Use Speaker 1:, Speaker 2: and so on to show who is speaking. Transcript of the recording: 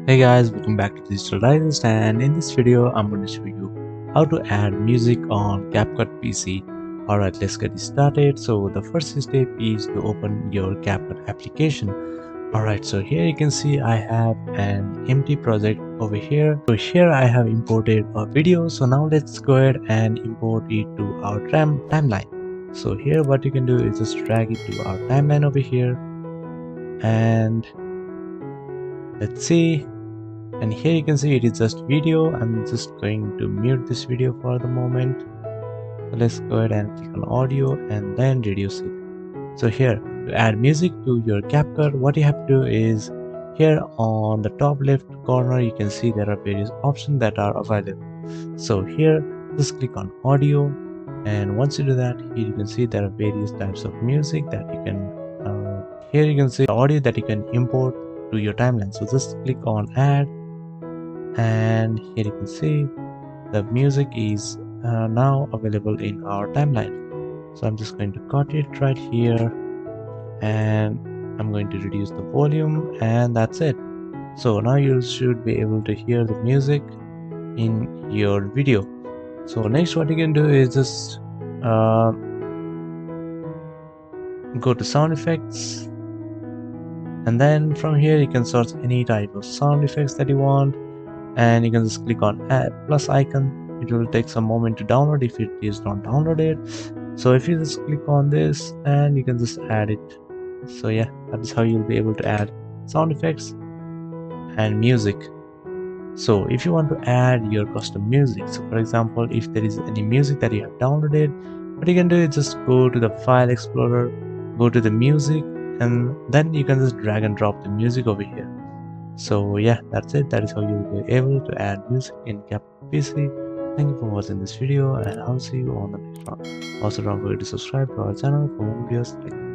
Speaker 1: Hey guys, welcome back to Digital Digest, and in this video I'm going to show you how to add music on CapCut PC. Alright, let's get started. So the first step is to open your CapCut application. Alright, so here you can see I have an empty project over here. So here I have imported a video. So now let's go ahead and import it to our timeline. So here what you can do is just drag it to our timeline over here, and let's see. And here you can see it is just video. I'm just going to mute this video for the moment. So let's go ahead and click on audio and then reduce it. So here, to add music to your CapCut, what you have to do is here on the top left corner you can see there are various options that are available. So here just click on audio, and once you do that, here you can see there are various types of music that you can here you can see the audio that you can import to your timeline. So just click on add, and here you can see the music is now available in our timeline. So I'm just going to cut it right here, and I'm going to reduce the volume, and that's it. So now you should be able to hear the music in your video. So next what you can do is just go to sound effects, and then from here you can search any type of sound effects that you want, and you can just click on add plus icon. It will take some moment to download if it is not downloaded. So if you just click on this, and you can just add it. So yeah, that is how you'll be able to add sound effects and music. So if you want to add your custom music, so for example, if there is any music that you have downloaded, what you can do is just go to the file explorer, go to the music, and then you can just drag and drop the music over here. So yeah, that's it. That is how you'll be able to add music in CapCut PC. Thank you for watching this video, and I'll see you on the next one. Also, don't forget to subscribe to our channel for more videos like this.